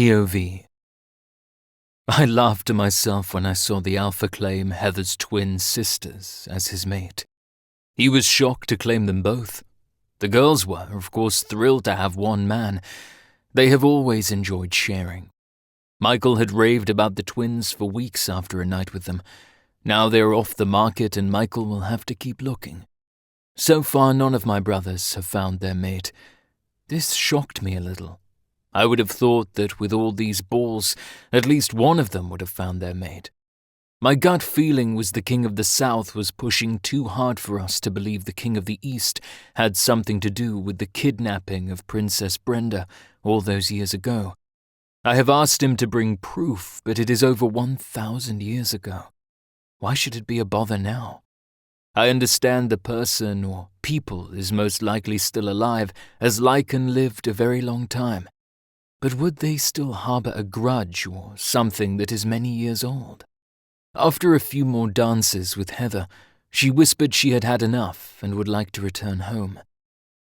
POV. I laughed to myself when I saw the alpha claim Heather's twin sisters as his mate. He was shocked to claim them both. The girls were, of course, thrilled to have one man. They have always enjoyed sharing. Michael had raved about the twins for weeks after a night with them. Now they are off the market and Michael will have to keep looking. So far, none of my brothers have found their mate. This shocked me a little. I would have thought that with all these balls, at least one of them would have found their mate. My gut feeling was the King of the South was pushing too hard for us to believe the King of the East had something to do with the kidnapping of Princess Brenda all those years ago. I have asked him to bring proof, but it is over 1,000 years ago. Why should it be a bother now? I understand the person or people is most likely still alive, as Lycan lived a very long time. But would they still harbor a grudge or something that is many years old? After a few more dances with Heather, she whispered she had had enough and would like to return home.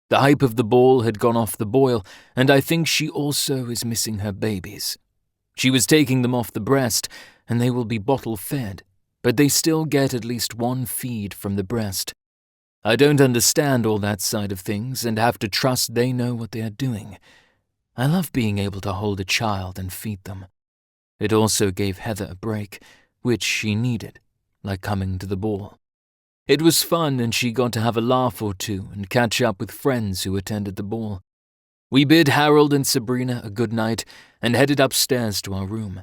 The hype of the ball had gone off the boil, and I think she also is missing her babies. She was taking them off the breast, and they will be bottle-fed, but they still get at least one feed from the breast. I don't understand all that side of things and have to trust they know what they are doing. I love being able to hold a child and feed them. It also gave Heather a break, which she needed, like coming to the ball. It was fun and she got to have a laugh or two and catch up with friends who attended the ball. We bid Harold and Sabrina a good night and headed upstairs to our room.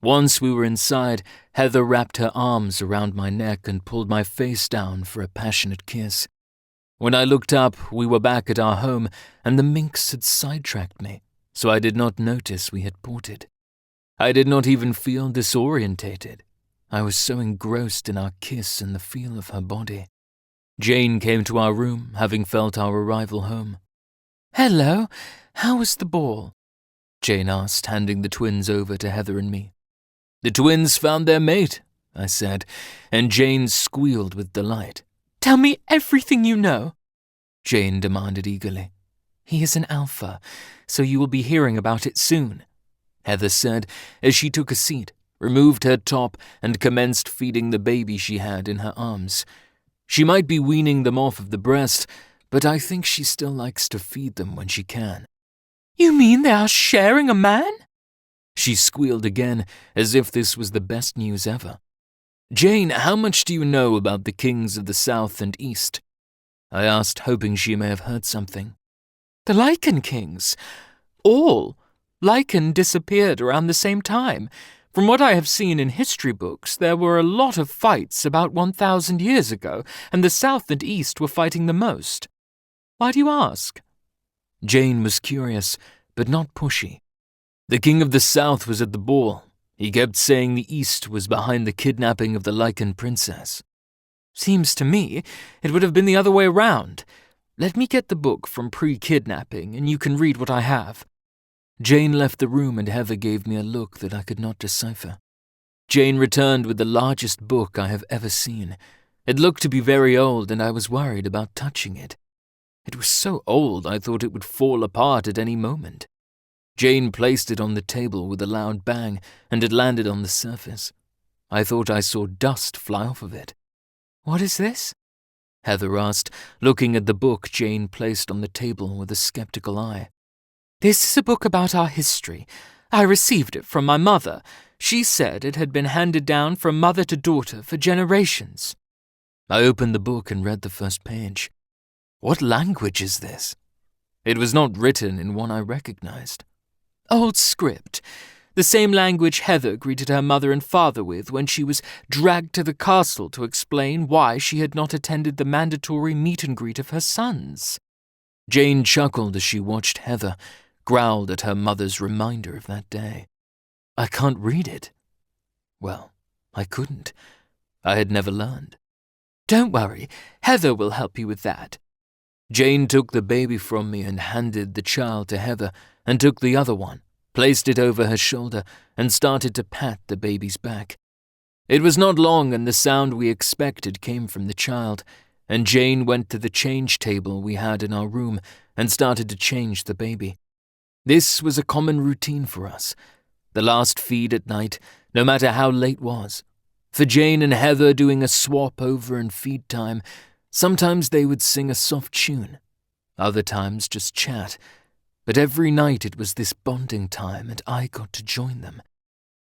Once we were inside, Heather wrapped her arms around my neck and pulled my face down for a passionate kiss. When I looked up, we were back at our home, and the minx had sidetracked me, so I did not notice we had ported. I did not even feel disorientated. I was so engrossed in our kiss and the feel of her body. Jane came to our room, having felt our arrival home. "Hello, how was the ball?" Jane asked, handing the twins over to Heather and me. "The twins found their mate," I said, and Jane squealed with delight. "Tell me everything you know," Jane demanded eagerly. "He is an alpha, so you will be hearing about it soon," Heather said as she took a seat, removed her top, and commenced feeding the baby she had in her arms. She might be weaning them off of the breast, but I think she still likes to feed them when she can. "You mean they are sharing a man?" She squealed again, as if this was the best news ever. "Jane, how much do you know about the kings of the South and East?" I asked, hoping she may have heard something. "The Lycan kings? All. Lycan disappeared around the same time. From what I have seen in history books, there were a lot of fights about 1,000 years ago, and the South and East were fighting the most. Why do you ask?" Jane was curious, but not pushy. "The king of the South was at the ball. He kept saying the East was behind the kidnapping of the Lycan princess." "Seems to me it would have been the other way around. Let me get the book from pre-kidnapping, and you can read what I have." Jane left the room and Heather gave me a look that I could not decipher. Jane returned with the largest book I have ever seen. It looked to be very old and I was worried about touching it. It was so old I thought it would fall apart at any moment. Jane placed it on the table with a loud bang, and it landed on the surface. I thought I saw dust fly off of it. "What is this?" Heather asked, looking at the book Jane placed on the table with a skeptical eye. "This is a book about our history. I received it from my mother. She said it had been handed down from mother to daughter for generations." I opened the book and read the first page. What language is this? It was not written in one I recognized. Old script, the same language Heather greeted her mother and father with when she was dragged to the castle to explain why she had not attended the mandatory meet and greet of her sons. Jane chuckled as she watched Heather, growled at her mother's reminder of that day. I can't read it. Well, I couldn't. I had never learned. Don't worry, Heather will help you with that. Jane took the baby from me and handed the child to Heather, and took the other one, placed it over her shoulder, and started to pat the baby's back. It was not long, and the sound we expected came from the child, and Jane went to the change table we had in our room and started to change the baby. This was a common routine for us. The last feed at night, no matter how late was. For Jane and Heather doing a swap over in feed time, sometimes they would sing a soft tune, other times just chat. But every night it was this bonding time and I got to join them.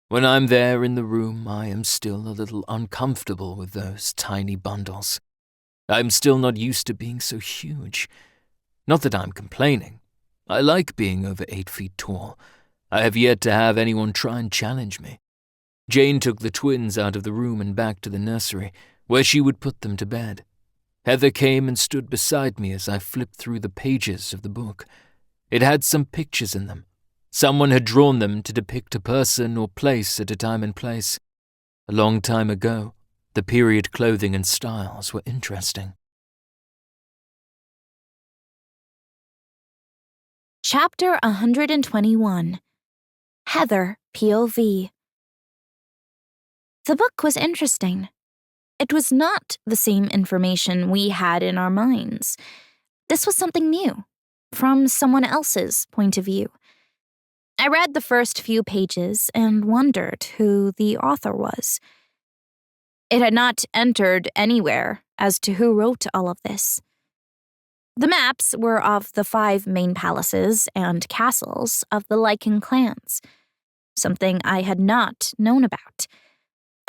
When I'm there in the room, I am still a little uncomfortable with those tiny bundles. I'm still not used to being so huge. Not that I'm complaining. I like being over 8 feet tall. I have yet to have anyone try and challenge me. Jane took the twins out of the room and back to the nursery, where she would put them to bed. Heather came and stood beside me as I flipped through the pages of the book. It had some pictures in them. Someone had drawn them to depict a person or place at a time and place. A long time ago, the period clothing and styles were interesting. Chapter 121. Heather POV. The book was interesting. It was not the same information we had in our minds. This was something new, from someone else's point of view. I read the first few pages and wondered who the author was. It had not entered anywhere as to who wrote all of this. The maps were of the 5 main palaces and castles of the Lycan clans, something I had not known about.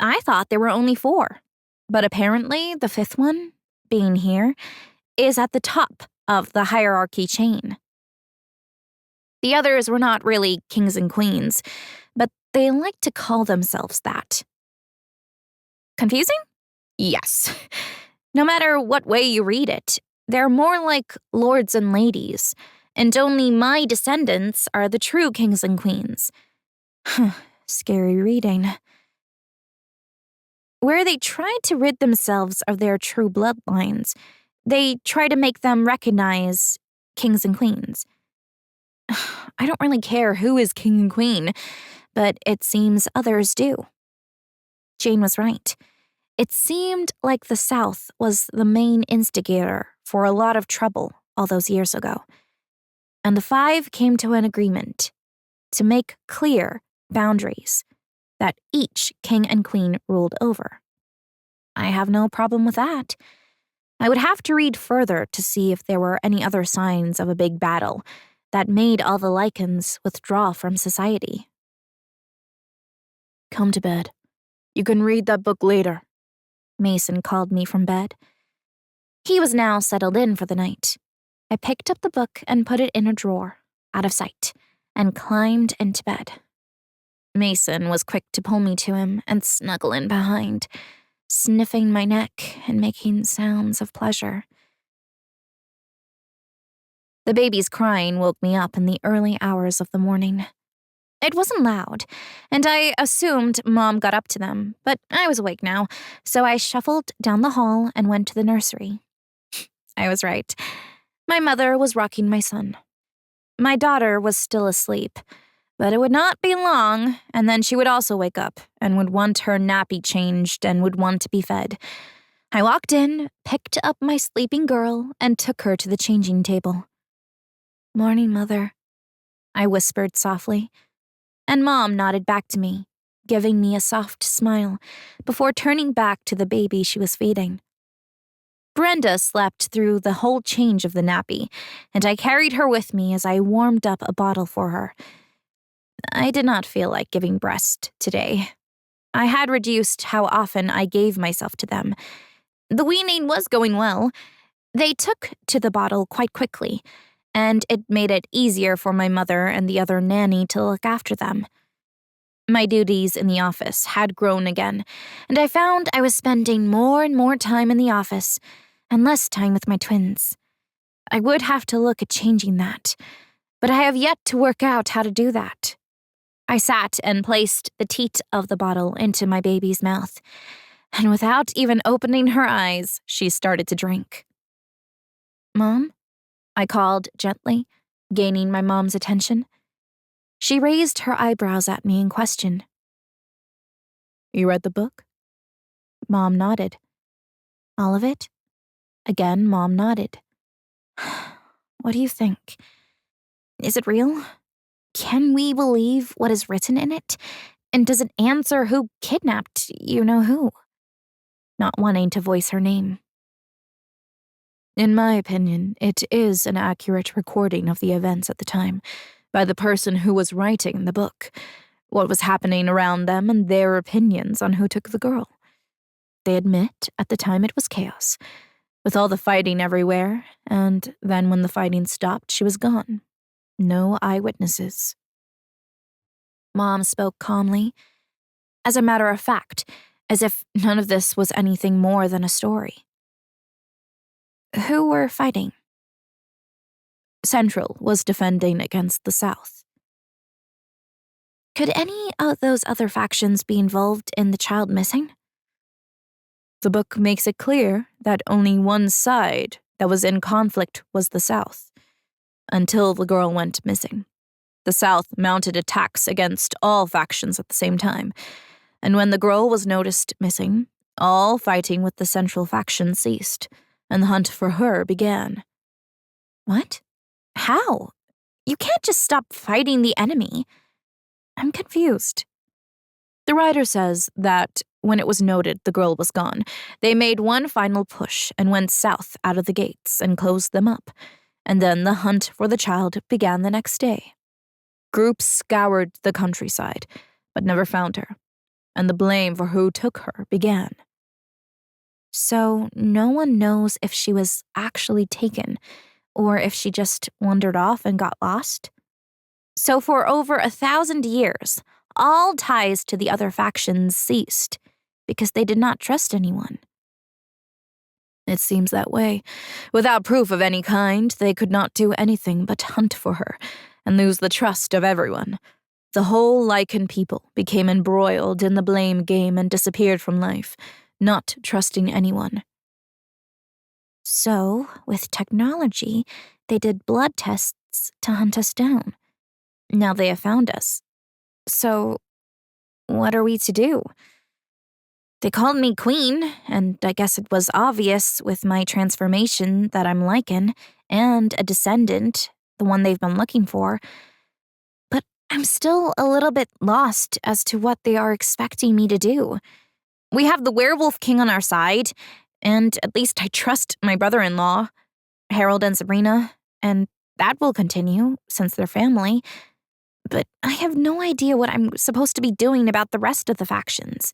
I thought there were only 4, but apparently the 5th one, being here, is at the top of the hierarchy chain. The others were not really kings and queens, but they liked to call themselves that. Confusing? Yes. No matter what way you read it, they're more like lords and ladies, and only my descendants are the true kings and queens. Scary reading. Where they tried to rid themselves of their true bloodlines, they try to make them recognize kings and queens. I don't really care who is king and queen, but it seems others do. Jane was right. It seemed like the South was the main instigator for a lot of trouble all those years ago. And the 5 came to an agreement to make clear boundaries that each king and queen ruled over. I have no problem with that. I would have to read further to see if there were any other signs of a big battle that made all the Lycans withdraw from society. Come to bed. You can read that book later, Mason called me from bed. He was now settled in for the night. I picked up the book and put it in a drawer, out of sight, and climbed into bed. Mason was quick to pull me to him and snuggle in behind, sniffing my neck and making sounds of pleasure. The baby's crying woke me up in the early hours of the morning. It wasn't loud, and I assumed Mom got up to them, but I was awake now, so I shuffled down the hall and went to the nursery. I was right. My mother was rocking my son. My daughter was still asleep, but it would not be long, and then she would also wake up and would want her nappy changed and would want to be fed. I walked in, picked up my sleeping girl, and took her to the changing table. Morning, Mother, I whispered softly, and Mom nodded back to me, giving me a soft smile before turning back to the baby she was feeding. Brenda slept through the whole change of the nappy, and I carried her with me as I warmed up a bottle for her. I did not feel like giving breast today. I had reduced how often I gave myself to them. The weaning was going well. They took to the bottle quite quickly, and it made it easier for my mother and the other nanny to look after them. My duties in the office had grown again, and I found I was spending more and more time in the office and less time with my twins. I would have to look at changing that, but I have yet to work out how to do that. I sat and placed the teat of the bottle into my baby's mouth, and without even opening her eyes, she started to drink. Mom? I called gently, gaining my mom's attention. She raised her eyebrows at me in question. You read the book? Mom nodded. All of it? Again, Mom nodded. What do you think? Is it real? can we believe what is written in it? And does it answer who kidnapped you-know-who? Not wanting to voice her name. In my opinion, it is an accurate recording of the events at the time by the person who was writing the book, what was happening around them, and their opinions on who took the girl. They admit at the time it was chaos, with all the fighting everywhere, and then when the fighting stopped, she was gone. No eyewitnesses. Mom spoke calmly, as a matter of fact, as if none of this was anything more than a story. Who were fighting? Central was defending against the South. Could any of those other factions be involved in the child missing? The book makes it clear that only one side that was in conflict was the South, until the girl went missing. The South mounted attacks against all factions at the same time, and when the girl was noticed missing, all fighting with the Central faction ceased, and the hunt for her began. What? How? You can't just stop fighting the enemy. I'm confused. The writer says that when it was noted the girl was gone, they made one final push and went south out of the gates and closed them up, and then the hunt for the child began the next day. Groups scoured the countryside, but never found her, and the blame for who took her began. So no one knows if she was actually taken, or if she just wandered off and got lost. So for over 1,000 years, all ties to the other factions ceased, because they did not trust anyone. It seems that way. Without proof of any kind, they could not do anything but hunt for her and lose the trust of everyone. The whole Lycan people became embroiled in the blame game and disappeared from life, not trusting anyone. So, with technology, they did blood tests to hunt us down. Now they have found us. So, what are we to do? They called me queen, and I guess it was obvious with my transformation that I'm Lycan and a descendant, the one they've been looking for. But I'm still a little bit lost as to what they are expecting me to do. We have the werewolf king on our side, and at least I trust my brother-in-law, Harold and Sabrina, and that will continue since they're family. But I have no idea what I'm supposed to be doing about the rest of the factions.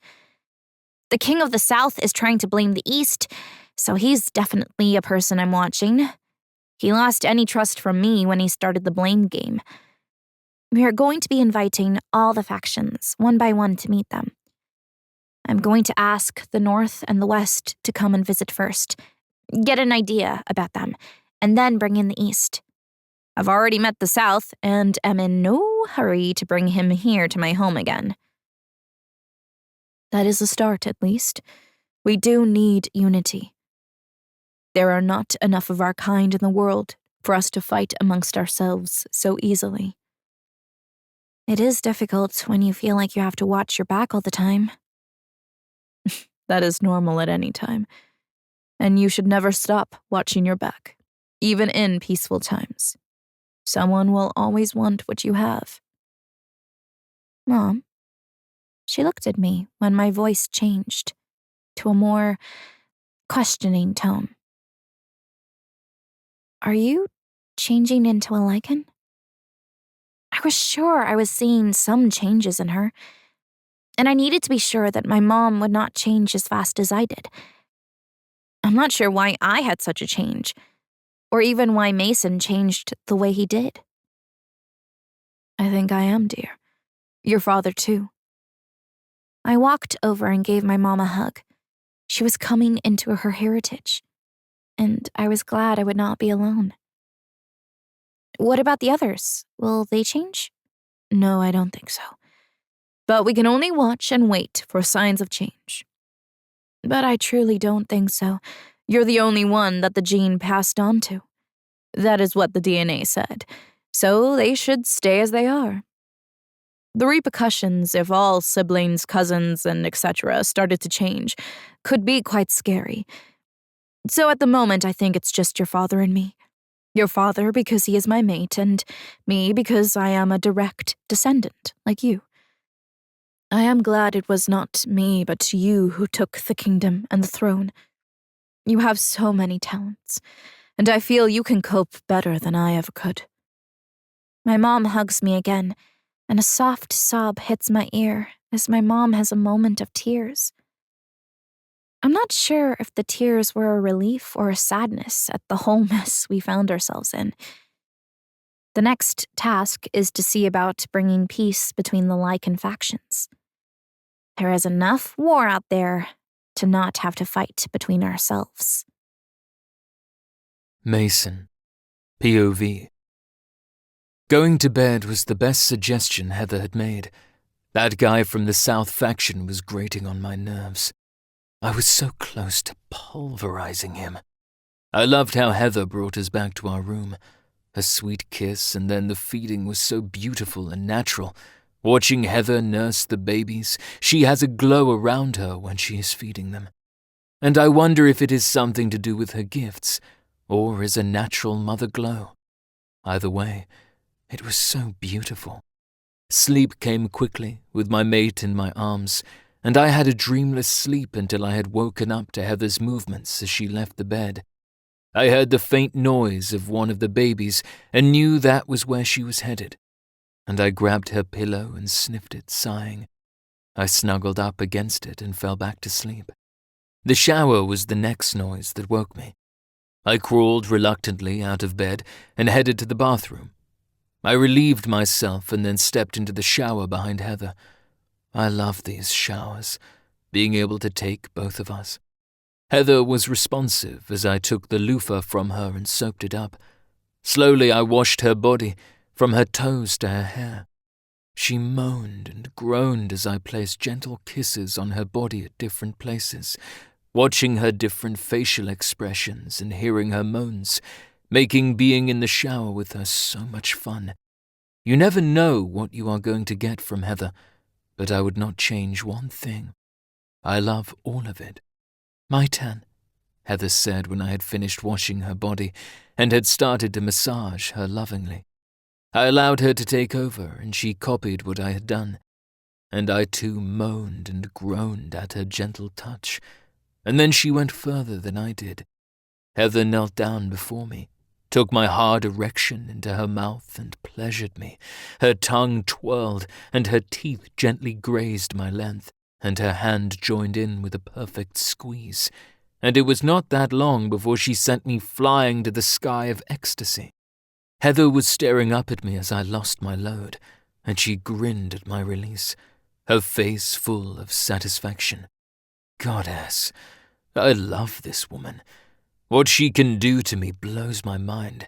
The King of the South is trying to blame the East, so he's definitely a person I'm watching. He lost any trust from me when he started the blame game. We are going to be inviting all the factions, one by one, to meet them. I'm going to ask the North and the West to come and visit first, get an idea about them, and then bring in the East. I've already met the South and am in no hurry to bring him here to my home again. That is a start, at least. We do need unity. There are not enough of our kind in the world for us to fight amongst ourselves so easily. It is difficult when you feel like you have to watch your back all the time. That is normal at any time. And you should never stop watching your back, even in peaceful times. Someone will always want what you have. Mom. She looked at me when my voice changed to a more questioning tone. Are you changing into a Lycan? I was sure I was seeing some changes in her, and I needed to be sure that my mom would not change as fast as I did. I'm not sure why I had such a change, or even why Mason changed the way he did. I think I am, dear. Your father, too. I walked over and gave my mom a hug. She was coming into her heritage, and I was glad I would not be alone. What about the others? Will they change? No, I don't think so. But we can only watch and wait for signs of change. But I truly don't think so. You're the only one that the gene passed on to. That is what the DNA said, so they should stay as they are. The repercussions, if all siblings, cousins, and etc. started to change, could be quite scary. So at the moment, I think it's just your father and me. Your father because he is my mate, and me because I am a direct descendant, like you. I am glad it was not me but you who took the kingdom and the throne. You have so many talents, and I feel you can cope better than I ever could. My mom hugs me again, and a soft sob hits my ear as my mom has a moment of tears. I'm not sure if the tears were a relief or a sadness at the whole mess we found ourselves in. The next task is to see about bringing peace between the Lycan factions. There is enough war out there to not have to fight between ourselves. Mason. POV. Going to bed was the best suggestion Heather had made. That guy from the South faction was grating on my nerves. I was so close to pulverizing him. I loved how Heather brought us back to our room. A sweet kiss, and then the feeding was so beautiful and natural. Watching Heather nurse the babies, she has a glow around her when she is feeding them. And I wonder if it is something to do with her gifts, or is a natural mother glow. Either way, it was so beautiful. Sleep came quickly, with my mate in my arms, and I had a dreamless sleep until I had woken up to Heather's movements as she left the bed. I heard the faint noise of one of the babies and knew that was where she was headed, and I grabbed her pillow and sniffed it, sighing. I snuggled up against it and fell back to sleep. The shower was the next noise that woke me. I crawled reluctantly out of bed and headed to the bathroom. I relieved myself and then stepped into the shower behind Heather. I love these showers, being able to take both of us. Heather was responsive as I took the loofah from her and soaped it up. Slowly I washed her body, from her toes to her hair. She moaned and groaned as I placed gentle kisses on her body at different places, watching her different facial expressions and hearing her moans, making being in the shower with her so much fun. You never know what you are going to get from Heather, but I would not change one thing. I love all of it. My turn, Heather said when I had finished washing her body and had started to massage her lovingly. I allowed her to take over, and she copied what I had done. And I too moaned and groaned at her gentle touch, and then she went further than I did. Heather knelt down before me, took my hard erection into her mouth and pleasured me. Her tongue twirled, and her teeth gently grazed my length, and her hand joined in with a perfect squeeze. And it was not that long before she sent me flying to the sky of ecstasy. Heather was staring up at me as I lost my load, and she grinned at my release, her face full of satisfaction. Goddess, I love this woman. What she can do to me blows my mind.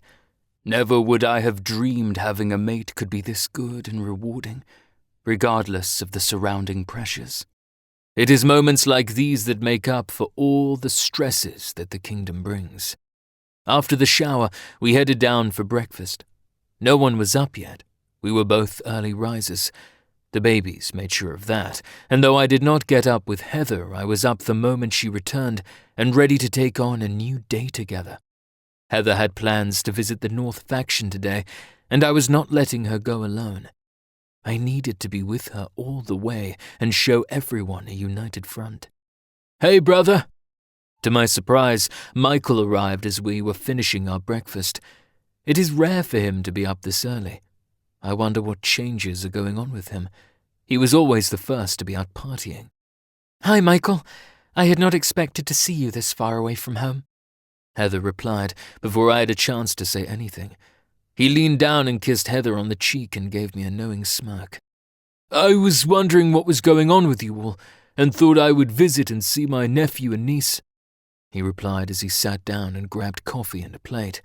Never would I have dreamed having a mate could be this good and rewarding, regardless of the surrounding pressures. It is moments like these that make up for all the stresses that the kingdom brings. After the shower, we headed down for breakfast. No one was up yet. We were both early risers. The babies made sure of that, and though I did not get up with Heather, I was up the moment she returned and ready to take on a new day together. Heather had plans to visit the North faction today, and I was not letting her go alone. I needed to be with her all the way and show everyone a united front. "Hey, brother!" To my surprise, Michael arrived as we were finishing our breakfast. It is rare for him to be up this early. I wonder what changes are going on with him. He was always the first to be out partying. "Hi, Michael. I had not expected to see you this far away from home," Heather replied before I had a chance to say anything. He leaned down and kissed Heather on the cheek and gave me a knowing smirk. "I was wondering what was going on with you all, and thought I would visit and see my nephew and niece," he replied as he sat down and grabbed coffee and a plate.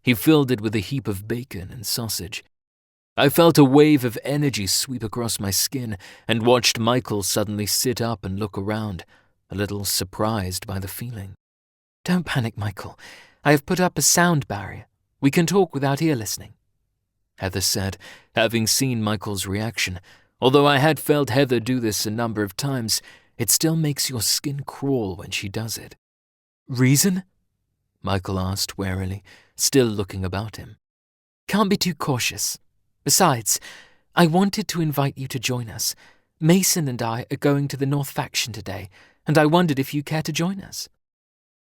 He filled it with a heap of bacon and sausage. I felt a wave of energy sweep across my skin and watched Michael suddenly sit up and look around, a little surprised by the feeling. "Don't panic, Michael. I have put up a sound barrier. We can talk without ear listening," Heather said, having seen Michael's reaction. Although I had felt Heather do this a number of times, it still makes your skin crawl when she does it. "Reason?" Michael asked warily, still looking about him. Can't be too cautious. Besides, I wanted to invite you to join us. Mason and I are going to the North Faction today, and I wondered if you care to join us.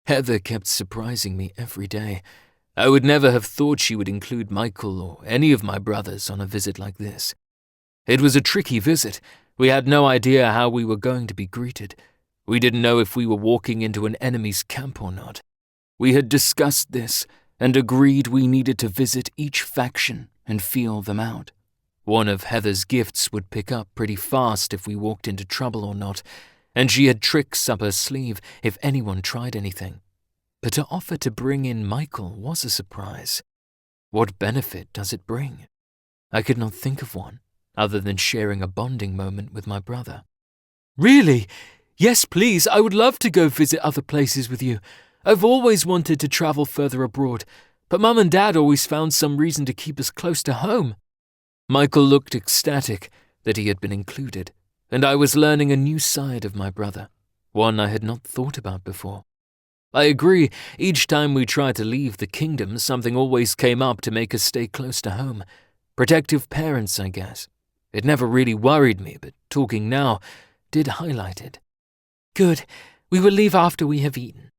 Heather kept surprising me every day. I would never have thought she would include Michael or any of my brothers on a visit like this. It was a tricky visit. We had no idea how we were going to be greeted. We didn't know if we were walking into an enemy's camp or not. We had discussed this and agreed we needed to visit each faction and feel them out. One of Heather's gifts would pick up pretty fast if we walked into trouble or not, and she had tricks up her sleeve if anyone tried anything. But to offer to bring in Michael was a surprise. What benefit does it bring? I could not think of one, other than sharing a bonding moment with my brother. Really? Yes, please, I would love to go visit other places with you. I've always wanted to travel further abroad, but Mum and Dad always found some reason to keep us close to home. Michael looked ecstatic that he had been included, and I was learning a new side of my brother, one I had not thought about before. I agree, each time we tried to leave the kingdom, something always came up to make us stay close to home. Protective parents, I guess. It never really worried me, but talking now did highlight it. Good. We will leave after we have eaten,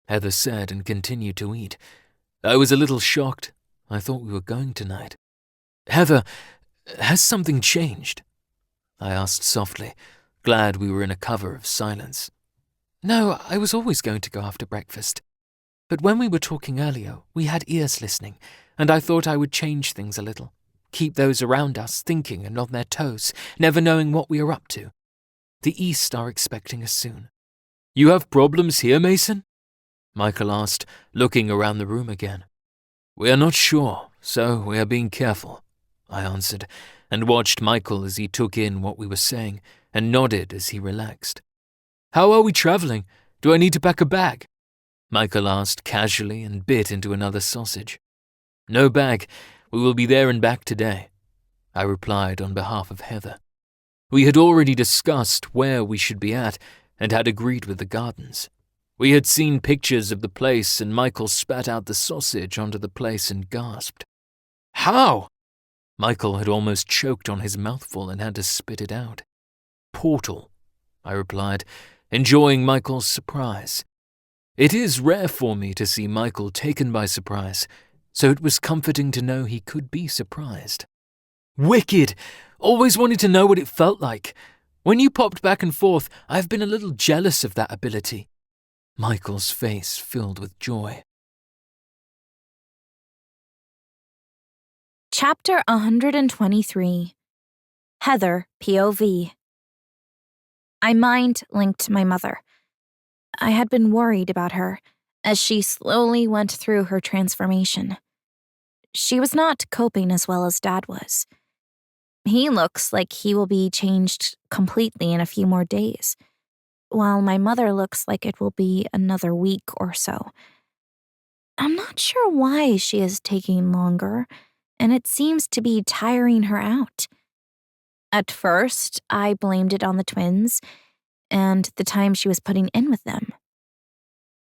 Heather said and continued to eat. I was a little shocked. I thought we were going tonight. Heather, has something changed? I asked softly, glad we were in a cover of silence. No, I was always going to go after breakfast. But when we were talking earlier, we had ears listening, and I thought I would change things a little. Keep those around us thinking and on their toes, never knowing what we are up to. The East are expecting us soon. You have problems here, Mason? Michael asked, looking around the room again. We are not sure, so we are being careful, I answered, and watched Michael as he took in what we were saying and nodded as he relaxed. How are we traveling? Do I need to pack a bag? Michael asked casually and bit into another sausage. No bag. We will be there and back today, I replied on behalf of Heather. We had already discussed where we should be at and had agreed with the gardens. We had seen pictures of the place and Michael spat out the sausage onto the place and gasped. How? Michael had almost choked on his mouthful and had to spit it out. Portal, I replied, enjoying Michael's surprise. It is rare for me to see Michael taken by surprise, so it was comforting to know he could be surprised. Wicked! Always wanted to know what it felt like. When you popped back and forth, I've been a little jealous of that ability. Michael's face filled with joy. Chapter 123. Heather, POV. I mind-linked my mother. I had been worried about her as she slowly went through her transformation. She was not coping as well as Dad was. He looks like he will be changed completely in a few more days, while my mother looks like it will be another week or so. I'm not sure why she is taking longer, and it seems to be tiring her out. At first, I blamed it on the twins and the time she was putting in with them.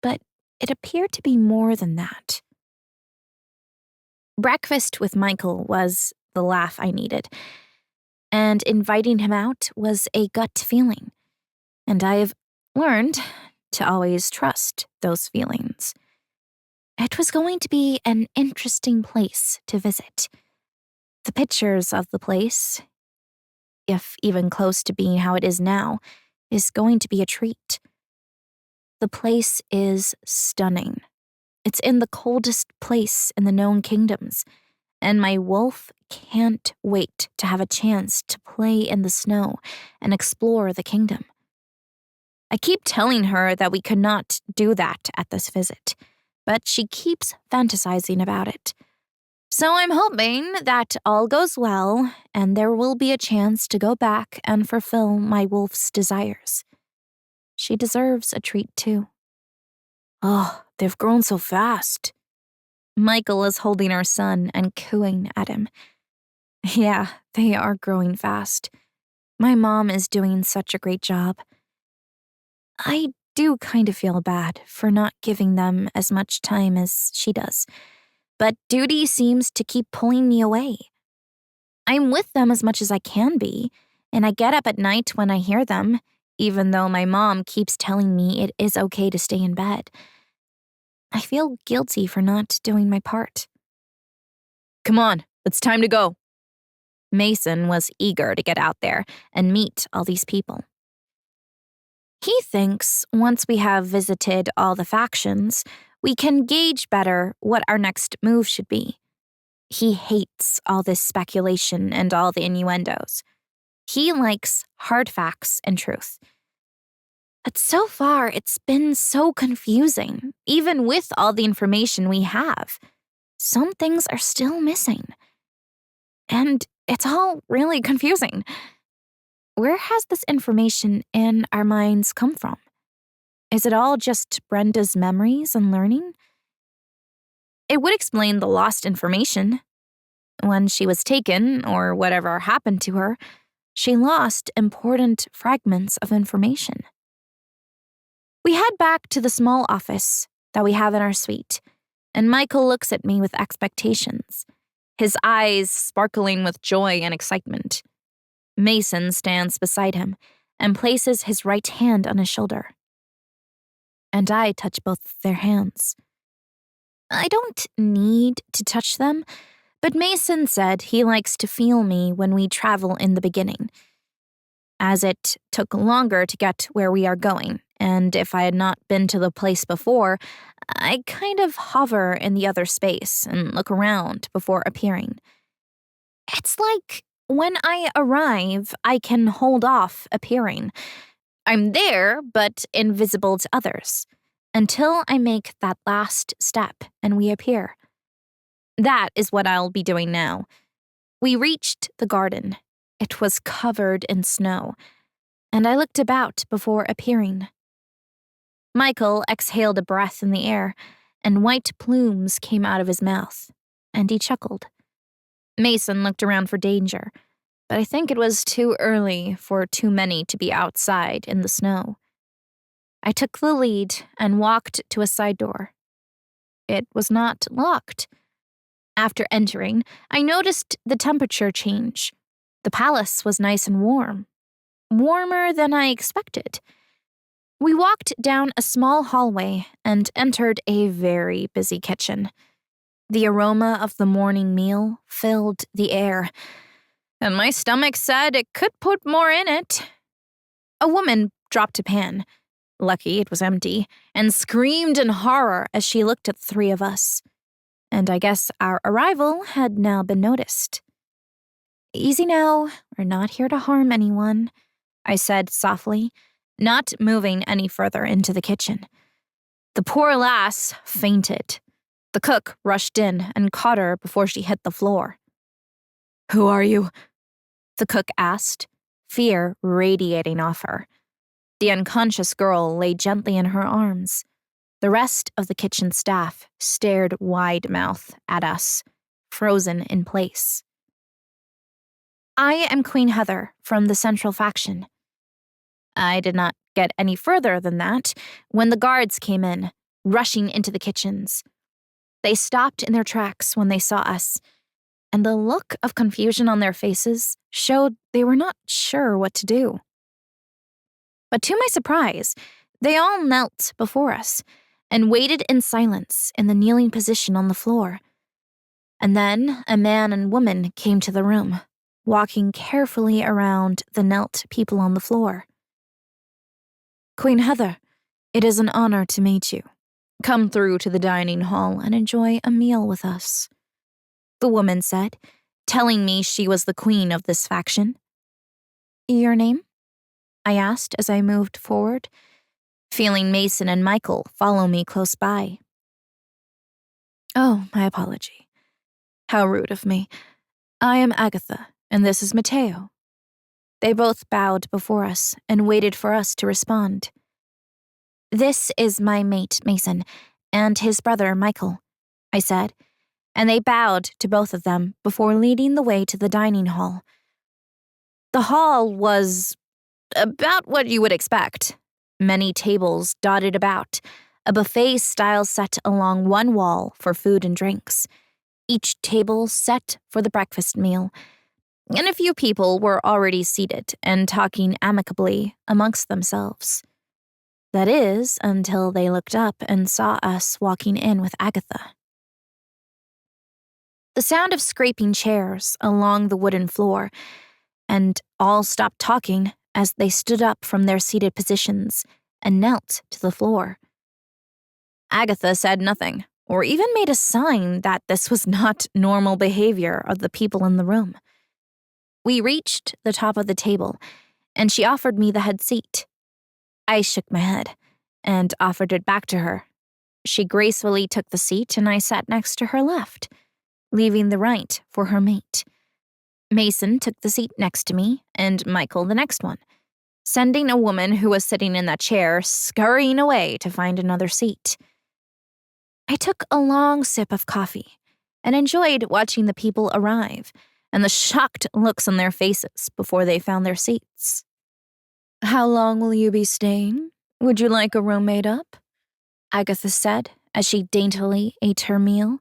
But it appeared to be more than that. Breakfast with Michael was the laugh I needed, and inviting him out was a gut feeling, and I've learned to always trust those feelings. It was going to be an interesting place to visit. The pictures of the place, if even close to being how it is now, is going to be a treat. The place is stunning. It's in the coldest place in the known kingdoms, and my wolf can't wait to have a chance to play in the snow and explore the kingdom. I keep telling her that we could not do that at this visit, but she keeps fantasizing about it. So I'm hoping that all goes well and there will be a chance to go back and fulfill my wolf's desires. She deserves a treat too. Oh, they've grown so fast. Michael is holding our son and cooing at him. Yeah, they are growing fast. My mom is doing such a great job. I do kind of feel bad for not giving them as much time as she does, but duty seems to keep pulling me away. I'm with them as much as I can be, and I get up at night when I hear them, even though my mom keeps telling me it is okay to stay in bed. I feel guilty for not doing my part. Come on, it's time to go. Mason was eager to get out there and meet all these people. He thinks once we have visited all the factions, we can gauge better what our next move should be. He hates all this speculation and all the innuendos. He likes hard facts and truth. But so far, it's been so confusing, even with all the information we have. Some things are still missing. And it's all really confusing. Where has this information in our minds come from? Is it all just Brenda's memories and learning? It would explain the lost information. When she was taken, or whatever happened to her, she lost important fragments of information. We head back to the small office that we have in our suite, and Michael looks at me with expectations, his eyes sparkling with joy and excitement. Mason stands beside him and places his right hand on his shoulder. And I touch both of their hands. I don't need to touch them, but Mason said he likes to feel me when we travel in the beginning, as it took longer to get where we are going, and if I had not been to the place before, I kind of hover in the other space and look around before appearing. It's like when I arrive, I can hold off appearing. I'm there, but invisible to others, until I make that last step and we appear. That is what I'll be doing now. We reached the garden. It was covered in snow, and I looked about before appearing. Michael exhaled a breath in the air, and white plumes came out of his mouth, and he chuckled. Mason looked around for danger, but I think it was too early for too many to be outside in the snow. I took the lead and walked to a side door. It was not locked. After entering, I noticed the temperature change. The palace was nice and warm. Warmer than I expected. We walked down a small hallway and entered a very busy kitchen. The aroma of the morning meal filled the air, and my stomach said it could put more in it. A woman dropped a pan, lucky it was empty, and screamed in horror as she looked at the three of us. And I guess our arrival had now been noticed. "Easy now, we're not here to harm anyone," I said softly, not moving any further into the kitchen. The poor lass fainted. The cook rushed in and caught her before she hit the floor. "Who are you?" the cook asked, fear radiating off her. The unconscious girl lay gently in her arms. The rest of the kitchen staff stared wide-mouthed at us, frozen in place. "I am Queen Heather from the Central Faction." I did not get any further than that when the guards came in, rushing into the kitchens. They stopped in their tracks when they saw us, and the look of confusion on their faces showed they were not sure what to do. But to my surprise, they all knelt before us and waited in silence in the kneeling position on the floor. And then a man and woman came to the room, walking carefully around the knelt people on the floor. "Queen Heather, it is an honor to meet you. Come through to the dining hall and enjoy a meal with us," the woman said, telling me she was the queen of this faction. "Your name?" I asked as I moved forward, feeling Mason and Michael follow me close by. "Oh, my apology. How rude of me. I am Agatha, and this is Mateo." They both bowed before us and waited for us to respond. "This is my mate, Mason, and his brother, Michael," I said, and they bowed to both of them before leading the way to the dining hall. The hall was about what you would expect. Many tables dotted about, a buffet style set along one wall for food and drinks. each table set for the breakfast meal, and a few people were already seated and talking amicably amongst themselves. That is, until they looked up and saw us walking in with Agatha. The sound of scraping chairs along the wooden floor, and all stopped talking as they stood up from their seated positions and knelt to the floor. Agatha said nothing, or even made a sign that this was not normal behavior of the people in the room. We reached the top of the table, and she offered me the head seat. I shook my head and offered it back to her. She gracefully took the seat, and I sat next to her left, leaving the right for her mate. Mason took the seat next to me, and Michael the next one, sending a woman who was sitting in that chair scurrying away to find another seat. I took a long sip of coffee and enjoyed watching the people arrive and the shocked looks on their faces before they found their seats. "How long will you be staying? Would you like a room made up?" Agatha said as she daintily ate her meal.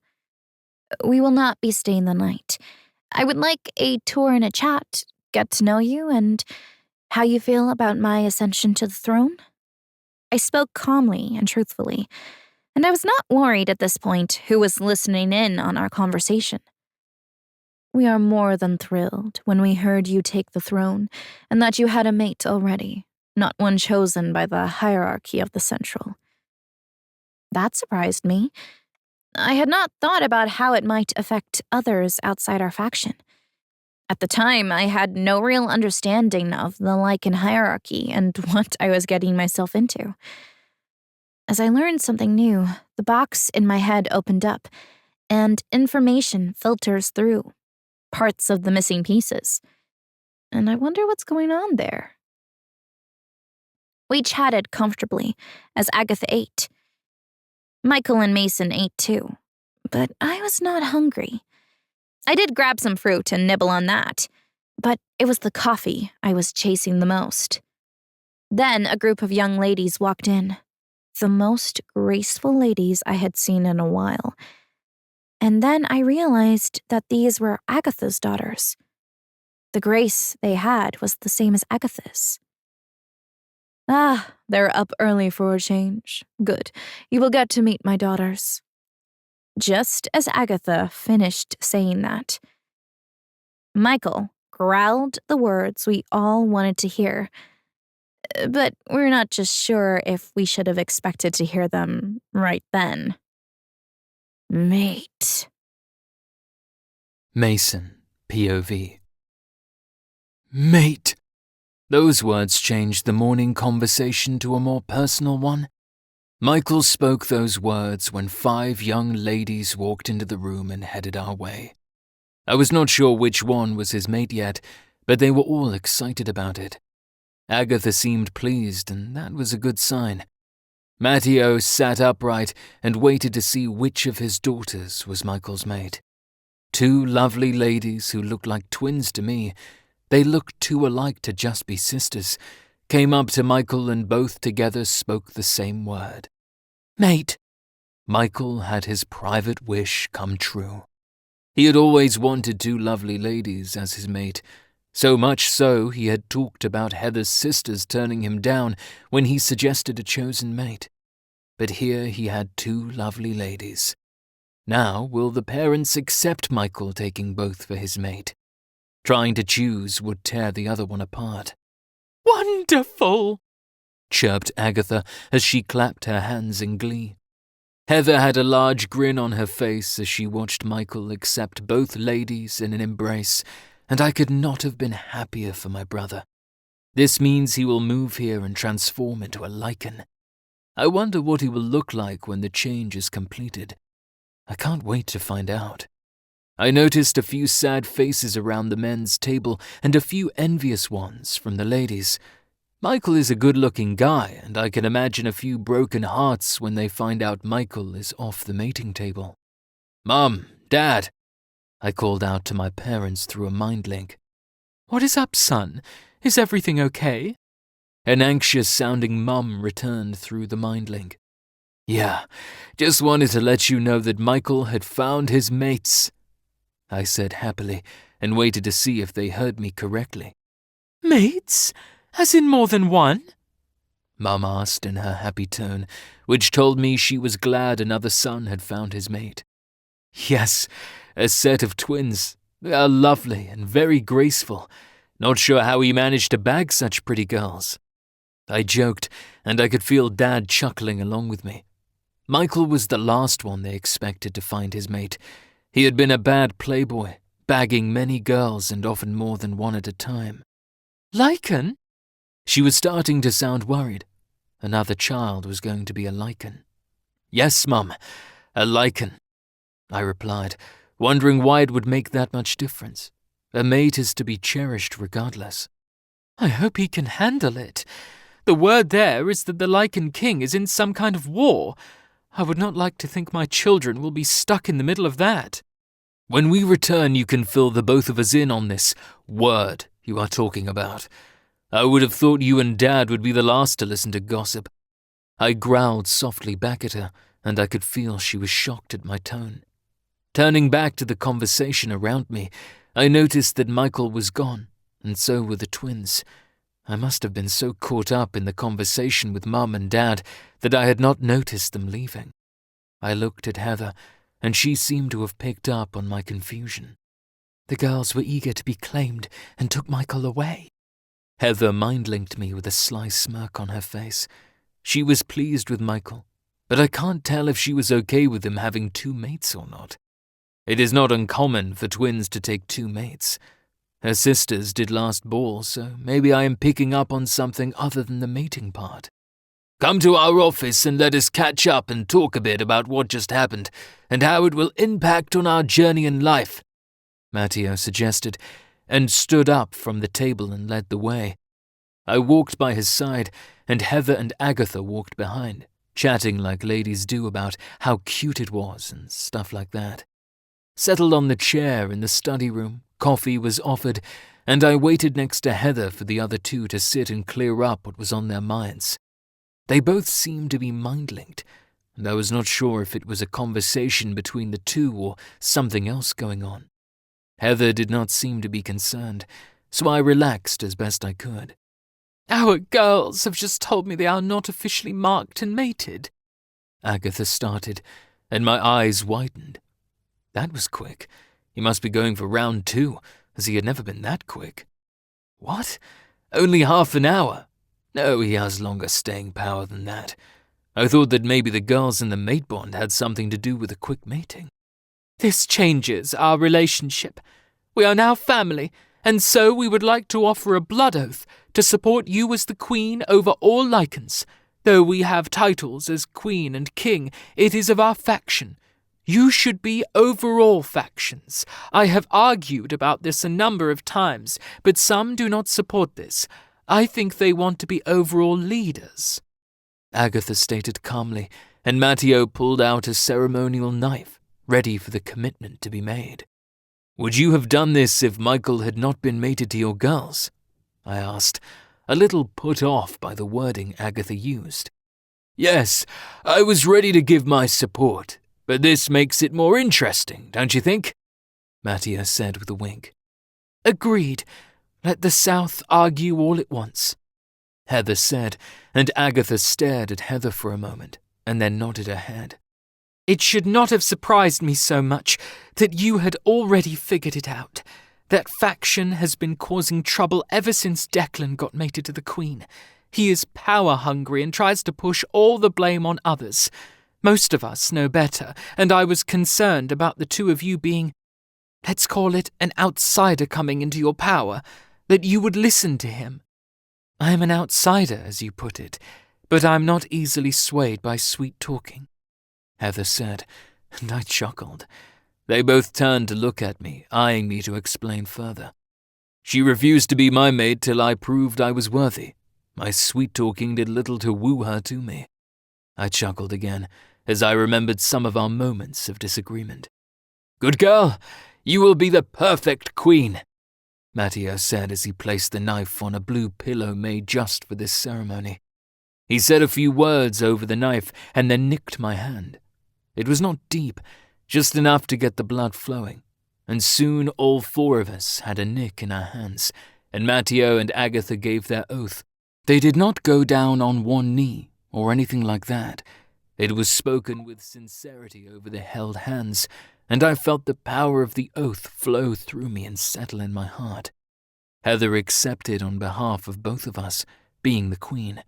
"We will not be staying the night. I would like a tour and a chat, get to know you, and how you feel about my ascension to the throne." I spoke calmly and truthfully, and I was not worried at this point who was listening in on our conversation. "We are more than thrilled when we heard you take the throne and that you had a mate already, not one chosen by the hierarchy of the Central." That surprised me. I had not thought about how it might affect others outside our faction. At the time, I had no real understanding of the Lycan hierarchy and what I was getting myself into. As I learned something new, the box in my head opened up, and information filters through, parts of the missing pieces. And I wonder what's going on there. We chatted comfortably as Agatha ate. Michael and Mason ate too, but I was not hungry. I did grab some fruit and nibble on that, but it was the coffee I was chasing the most. Then a group of young ladies walked in, the most graceful ladies I had seen in a while. And then I realized that these were Agatha's daughters. The grace they had was the same as Agatha's. "Ah, they're up early for a change. Good. You will get to meet my daughters." Just as Agatha finished saying that, Michael growled the words we all wanted to hear, but we're not just sure if we should have expected to hear them right then. "Mate." Mason, POV. Mate! Those words changed the morning conversation to a more personal one. Michael spoke those words when 5 young ladies walked into the room and headed our way. I was not sure which one was his mate yet, but they were all excited about it. Agatha seemed pleased, and that was a good sign. Matteo sat upright and waited to see which of his daughters was Michael's mate. 2 lovely ladies who looked like twins to me. They looked too alike to just be sisters, came up to Michael and both together spoke the same word. "Mate." Michael had his private wish come true. He had always wanted 2 lovely ladies as his mate, so much so he had talked about Heather's sisters turning him down when he suggested a chosen mate. But here he had 2 lovely ladies. Now will the parents accept Michael taking both for his mate? Trying to choose would tear the other one apart. "Wonderful!" chirped Agatha as she clapped her hands in glee. Heather had a large grin on her face as she watched Michael accept both ladies in an embrace, and I could not have been happier for my brother. This means he will move here and transform into a Lycan. I wonder what he will look like when the change is completed. I can't wait to find out. I noticed a few sad faces around the men's table and a few envious ones from the ladies. Michael is a good-looking guy, and I can imagine a few broken hearts when they find out Michael is off the mating table. "Mom, Dad," I called out to my parents through a mind link. "What is up, son? Is everything okay?" An anxious-sounding mum returned through the mind link. "Yeah, just wanted to let you know that Michael had found his mates," I said happily, and waited to see if they heard me correctly. Mates? As in more than one? Mum asked in her happy tone, which told me she was glad another son had found his mate. Yes, a set of twins. They are lovely and very graceful. Not sure how he managed to bag such pretty girls. I joked, and I could feel Dad chuckling along with me. Michael was the last one they expected to find his mate. He had been a bad playboy, bagging many girls and often more than one at a time. Lichen? She was starting to sound worried. Another child was going to be a lichen. Yes, Mum, a lichen, I replied, wondering why it would make that much difference. A mate is to be cherished regardless. I hope he can handle it. The word there is that the Lichen King is in some kind of war. I would not like to think my children will be stuck in the middle of that. When we return, you can fill the both of us in on this word you are talking about. I would have thought you and Dad would be the last to listen to gossip. I growled softly back at her, and I could feel she was shocked at my tone. Turning back to the conversation around me, I noticed that Michael was gone, and so were the twins. I must have been so caught up in the conversation with Mum and Dad that I had not noticed them leaving. I looked at Heather, and she seemed to have picked up on my confusion. The girls were eager to be claimed and took Michael away. Heather mind-linked me with a sly smirk on her face. She was pleased with Michael, but I can't tell if she was okay with him having two mates or not. It is not uncommon for twins to take two mates. Her sisters did last ball, so maybe I am picking up on something other than the mating part. Come to our office and let us catch up and talk a bit about what just happened and how it will impact on our journey in life, Matteo suggested, and stood up from the table and led the way. I walked by his side, and Heather and Agatha walked behind, chatting like ladies do about how cute it was and stuff like that. Settled on the chair in the study room, coffee was offered, and I waited next to Heather for the other two to sit and clear up what was on their minds. They both seemed to be mind-linked, and I was not sure if it was a conversation between the two or something else going on. Heather did not seem to be concerned, so I relaxed as best I could. Our girls have just told me they are not officially marked and mated, Agatha started, and my eyes widened. That was quick. He must be going for round 2, as he had never been that quick. What? Only half an hour? No, he has longer staying power than that. I thought that maybe the girls in the mate bond had something to do with the quick mating. This changes our relationship. We are now family, and so we would like to offer a blood oath to support you as the queen over all lichens. Though we have titles as queen and king, it is of our faction. You should be over all factions. I have argued about this a number of times, but some do not support this. I think they want to be overall leaders, Agatha stated calmly, and Matteo pulled out a ceremonial knife, ready for the commitment to be made. Would you have done this if Michael had not been mated to your girls? I asked, a little put off by the wording Agatha used. Yes, I was ready to give my support, but this makes it more interesting, don't you think? Matteo said with a wink. Agreed. Let the South argue all at once, Heather said, and Agatha stared at Heather for a moment, and then nodded her head. It should not have surprised me so much that you had already figured it out. That faction has been causing trouble ever since Declan got mated to the Queen. He is power-hungry and tries to push all the blame on others. Most of us know better, and I was concerned about the two of you being, let's call it, an outsider coming into your power, that you would listen to him. I am an outsider, as you put it, but I'm not easily swayed by sweet talking, Heather said, and I chuckled. They both turned to look at me, eyeing me to explain further. She refused to be my mate till I proved I was worthy. My sweet-talking did little to woo her to me. I chuckled again, as I remembered some of our moments of disagreement. Good girl, you will be the perfect queen, Matteo said as he placed the knife on a blue pillow made just for this ceremony. He said a few words over the knife and then nicked my hand. It was not deep, just enough to get the blood flowing, and soon all four of us had a nick in our hands, and Matteo and Agatha gave their oath. They did not go down on one knee or anything like that. It was spoken with sincerity over their held hands, and I felt the power of the oath flow through me and settle in my heart. Heather accepted on behalf of both of us, being the queen.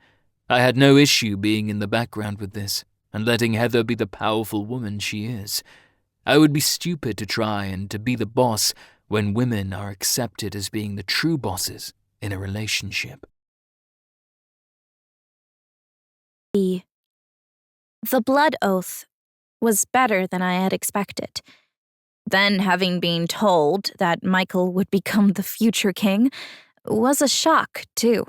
I had no issue being in the background with this, and letting Heather be the powerful woman she is. I would be stupid to try and to be the boss when women are accepted as being the true bosses in a relationship. The blood oath was better than I had expected. Then, having been told that Michael would become the future king was a shock, too.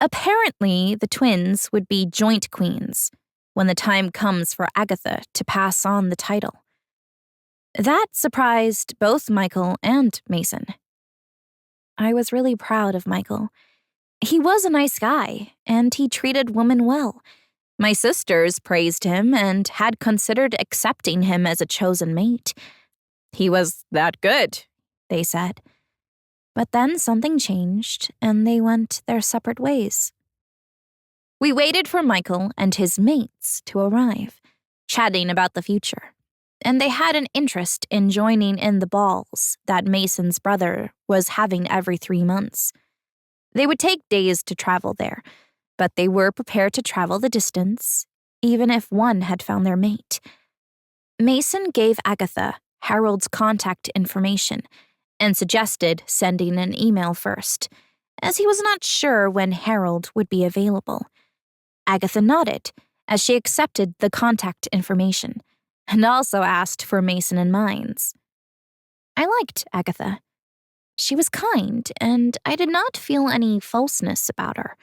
Apparently, the twins would be joint queens when the time comes for Agatha to pass on the title. That surprised both Michael and Mason. I was really proud of Michael. He was a nice guy, and he treated women well. My sisters praised him and had considered accepting him as a chosen mate. He was that good, they said. But then something changed, and they went their separate ways. We waited for Michael and his mates to arrive, chatting about the future, and they had an interest in joining in the balls that Mason's brother was having every 3 months. They would take days to travel there, but they were prepared to travel the distance, even if one had found their mate. Mason gave Agatha Harold's contact information and suggested sending an email first, as he was not sure when Harold would be available. Agatha nodded as she accepted the contact information and also asked for Mason and mine's. I liked Agatha. She was kind, and I did not feel any falseness about her,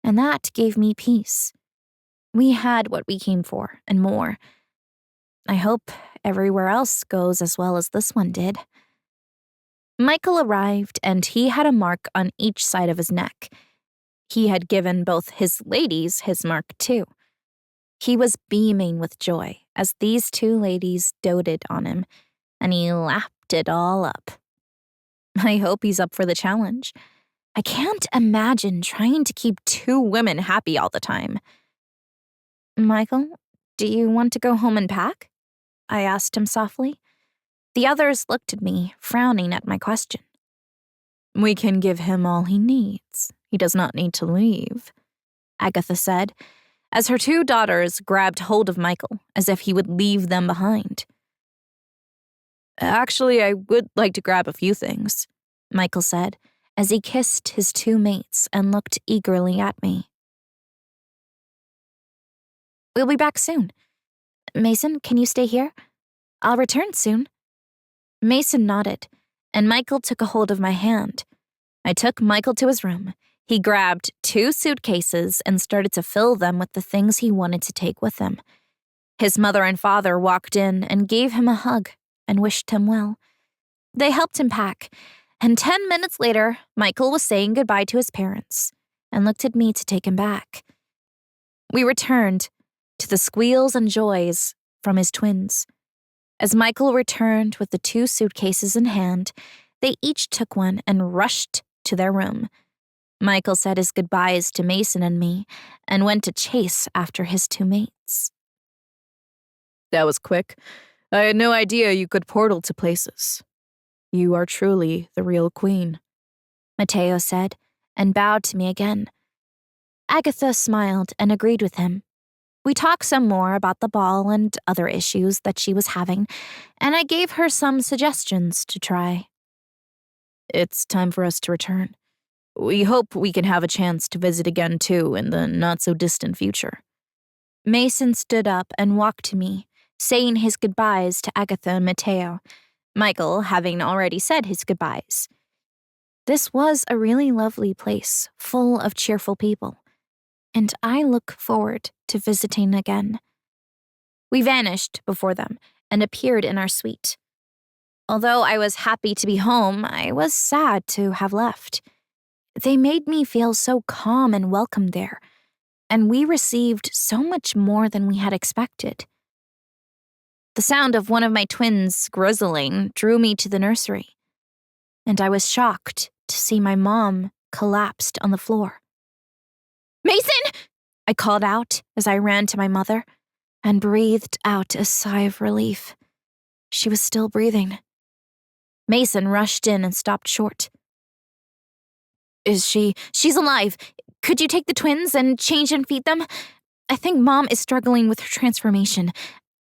and that gave me peace. We had what we came for, and more. I hope everywhere else goes as well as this one did. Michael arrived, and he had a mark on each side of his neck. He had given both his ladies his mark, too. He was beaming with joy as these 2 ladies doted on him, and he lapped it all up. I hope he's up for the challenge. I can't imagine trying to keep 2 women happy all the time. Michael, do you want to go home and pack? I asked him softly. The others looked at me, frowning at my question. We can give him all he needs. He does not need to leave, Agatha said, as her 2 daughters grabbed hold of Michael as if he would leave them behind. Actually, I would like to grab a few things, Michael said, as he kissed his 2 mates and looked eagerly at me. We'll be back soon. Mason, can you stay here? I'll return soon. Mason nodded, and Michael took a hold of my hand. I took Michael to his room. He grabbed 2 suitcases and started to fill them with the things he wanted to take with him. His mother and father walked in and gave him a hug and wished him well. They helped him pack, and 10 minutes later, Michael was saying goodbye to his parents and looked at me to take him back. We returned to the squeals and joys from his twins. As Michael returned with the 2 suitcases in hand, they each took one and rushed to their room. Michael said his goodbyes to Mason and me and went to chase after his 2 mates. That was quick. I had no idea you could portal to places. You are truly the real queen, Matteo said, and bowed to me again. Agatha smiled and agreed with him. We talked some more about the ball and other issues that she was having, and I gave her some suggestions to try. It's time for us to return. We hope we can have a chance to visit again, too, in the not-so-distant future. Mason stood up and walked to me, saying his goodbyes to Agatha and Matteo, Michael having already said his goodbyes. This was a really lovely place, full of cheerful people, and I look forward to visiting again. We vanished before them and appeared in our suite. Although I was happy to be home, I was sad to have left. They made me feel so calm and welcome there, and we received so much more than we had expected. The sound of one of my twins grizzling drew me to the nursery, and I was shocked to see my mom collapsed on the floor. "Mason!" I called out as I ran to my mother and breathed out a sigh of relief. She was still breathing. Mason rushed in and stopped short. She's alive. Could you take the twins and change and feed them? I think Mom is struggling with her transformation.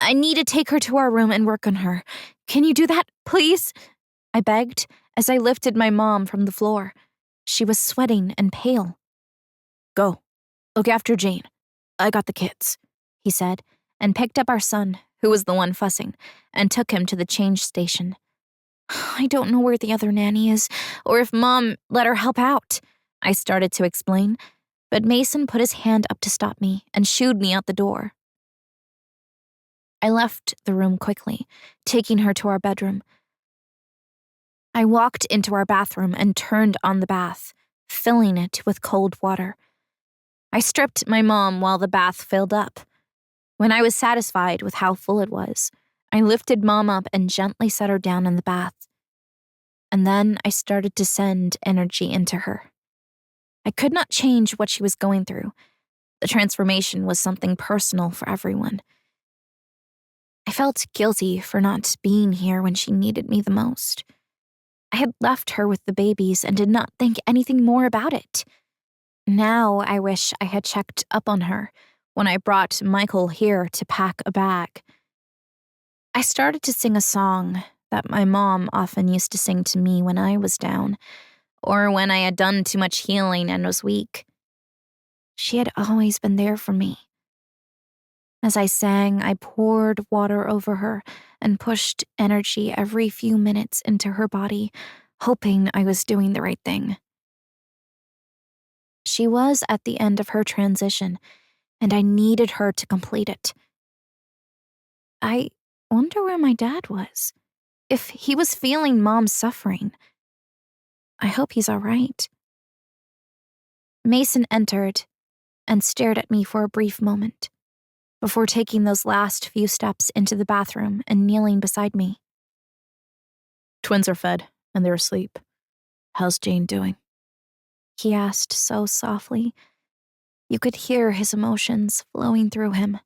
I need to take her to our room and work on her. Can you do that, please?" I begged as I lifted my mom from the floor. She was sweating and pale. "Go. Look after Jane. I got the kids," he said, and picked up our son, who was the one fussing, and took him to the change station. "I don't know where the other nanny is, or if Mom let her help out," I started to explain, but Mason put his hand up to stop me and shooed me out the door. I left the room quickly, taking her to our bedroom. I walked into our bathroom and turned on the bath, filling it with cold water. I stripped my mom while the bath filled up. When I was satisfied with how full it was, I lifted Mom up and gently set her down in the bath. And then I started to send energy into her. I could not change what she was going through. The transformation was something personal for everyone. I felt guilty for not being here when she needed me the most. I had left her with the babies and did not think anything more about it. Now I wish I had checked up on her when I brought Michael here to pack a bag. I started to sing a song that my mom often used to sing to me when I was down, or when I had done too much healing and was weak. She had always been there for me. As I sang, I poured water over her and pushed energy every few minutes into her body, hoping I was doing the right thing. She was at the end of her transition, and I needed her to complete it. I wonder where my dad was, if he was feeling Mom's suffering. I hope he's all right. Mason entered and stared at me for a brief moment, before taking those last few steps into the bathroom and kneeling beside me. "Twins are fed, and they're asleep. How's Jane doing?" he asked so softly. You could hear his emotions flowing through him.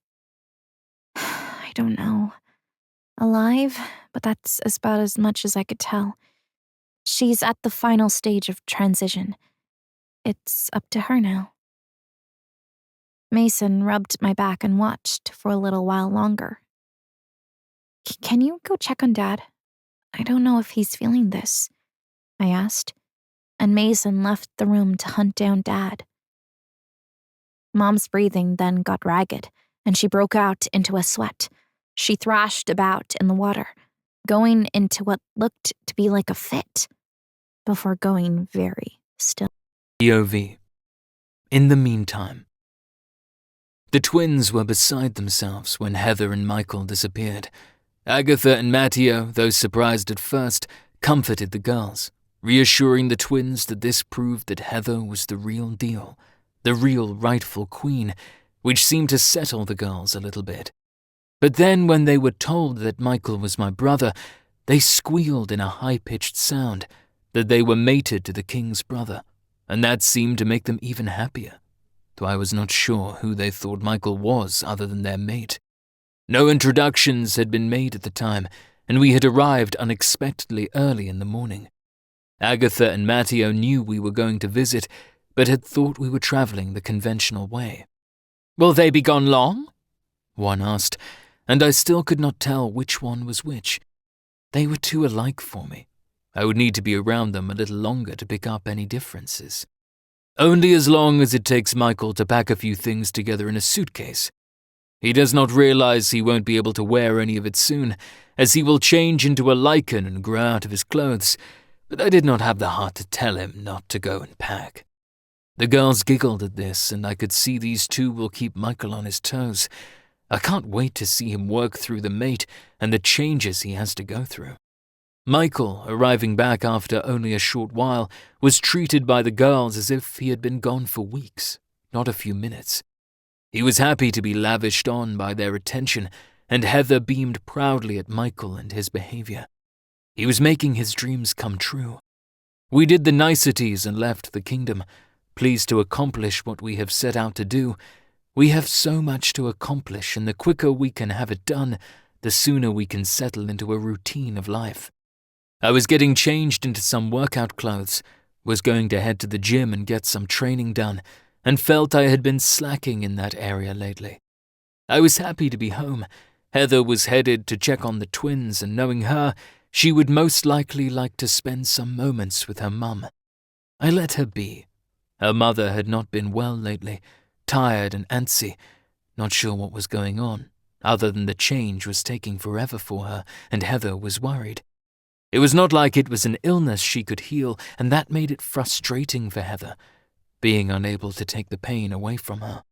"I don't know. Alive, but that's about as much as I could tell. She's at the final stage of transition. It's up to her now." Mason rubbed my back and watched for a little while longer. Can you go check on Dad? I don't know if he's feeling this," I asked, and Mason left the room to hunt down Dad. Mom's breathing then got ragged, and she broke out into a sweat. She thrashed about in the water, going into what looked to be like a fit, before going very still. POV. In the meantime. The twins were beside themselves when Heather and Michael disappeared. Agatha and Matteo, though surprised at first, comforted the girls, reassuring the twins that this proved that Heather was the real deal, the real rightful queen, which seemed to settle the girls a little bit. But then when they were told that Michael was my brother, they squealed in a high-pitched sound that they were mated to the king's brother, and that seemed to make them even happier, though I was not sure who they thought Michael was other than their mate. No introductions had been made at the time, and we had arrived unexpectedly early in the morning. Agatha and Matteo knew we were going to visit, but had thought we were travelling the conventional way. "Will they be gone long?" one asked, and I still could not tell which one was which. They were too alike for me. I would need to be around them a little longer to pick up any differences. "Only as long as it takes Michael to pack a few things together in a suitcase. He does not realize he won't be able to wear any of it soon, as he will change into a lichen and grow out of his clothes, but I did not have the heart to tell him not to go and pack." The girls giggled at this, and I could see these two will keep Michael on his toes. I can't wait to see him work through the mate and the changes he has to go through. Michael, arriving back after only a short while, was treated by the girls as if he had been gone for weeks, not a few minutes. He was happy to be lavished on by their attention, and Heather beamed proudly at Michael and his behavior. He was making his dreams come true. We did the niceties and left the kingdom, pleased to accomplish what we have set out to do. We have so much to accomplish, and the quicker we can have it done, the sooner we can settle into a routine of life. I was getting changed into some workout clothes, was going to head to the gym and get some training done, and felt I had been slacking in that area lately. I was happy to be home. Heather was headed to check on the twins, and knowing her, she would most likely like to spend some moments with her mum. I let her be. Her mother had not been well lately, tired and antsy, not sure what was going on, other than the change was taking forever for her, and Heather was worried. It was not like it was an illness she could heal, and that made it frustrating for Heather, being unable to take the pain away from her.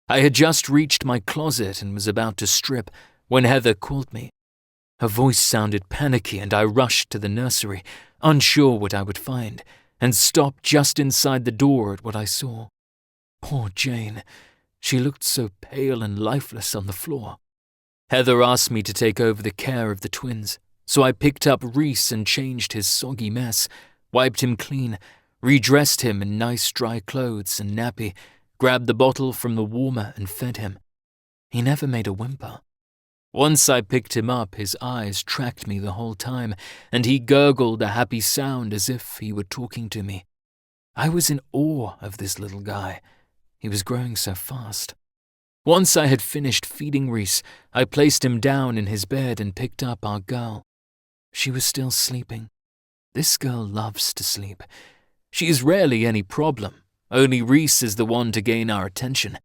I had just reached my closet and was about to strip when Heather called me. Her voice sounded panicky, and I rushed to the nursery, unsure what I would find, and stopped just inside the door at what I saw. Poor Jane. She looked so pale and lifeless on the floor. Heather asked me to take over the care of the twins, so I picked up Reese and changed his soggy mess, wiped him clean, redressed him in nice dry clothes and nappy, grabbed the bottle from the warmer and fed him. He never made a whimper. Once I picked him up, his eyes tracked me the whole time, and he gurgled a happy sound as if he were talking to me. I was in awe of this little guy. He was growing so fast. Once I had finished feeding Reese, I placed him down in his bed and picked up our girl. She was still sleeping. This girl loves to sleep. She is rarely any problem. Only Reese is the one to gain our attention.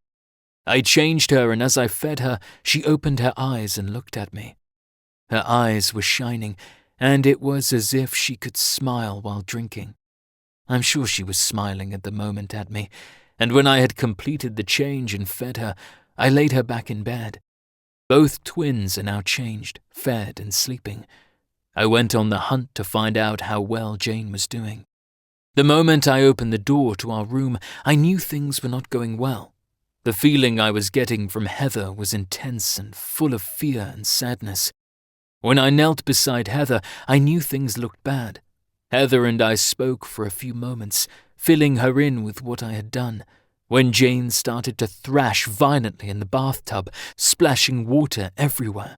I changed her, and as I fed her, she opened her eyes and looked at me. Her eyes were shining, and it was as if she could smile while drinking. I'm sure she was smiling at the moment at me, and when I had completed the change and fed her, I laid her back in bed. Both twins are now changed, fed, and sleeping. I went on the hunt to find out how well Jane was doing. The moment I opened the door to our room, I knew things were not going well. The feeling I was getting from Heather was intense and full of fear and sadness. When I knelt beside Heather, I knew things looked bad. Heather and I spoke for a few moments, filling her in with what I had done, when Jane started to thrash violently in the bathtub, splashing water everywhere.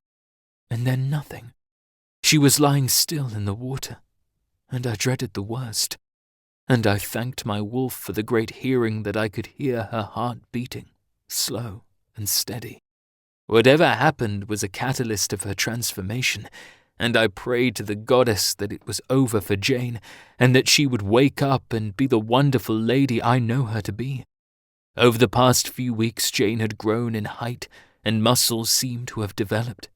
And then nothing. She was lying still in the water, and I dreaded the worst. And I thanked my wolf for the great hearing that I could hear her heart beating, slow and steady. Whatever happened was a catalyst of her transformation, and I prayed to the goddess that it was over for Jane, and that she would wake up and be the wonderful lady I know her to be. Over the past few weeks, Jane had grown in height, and muscles seemed to have developed,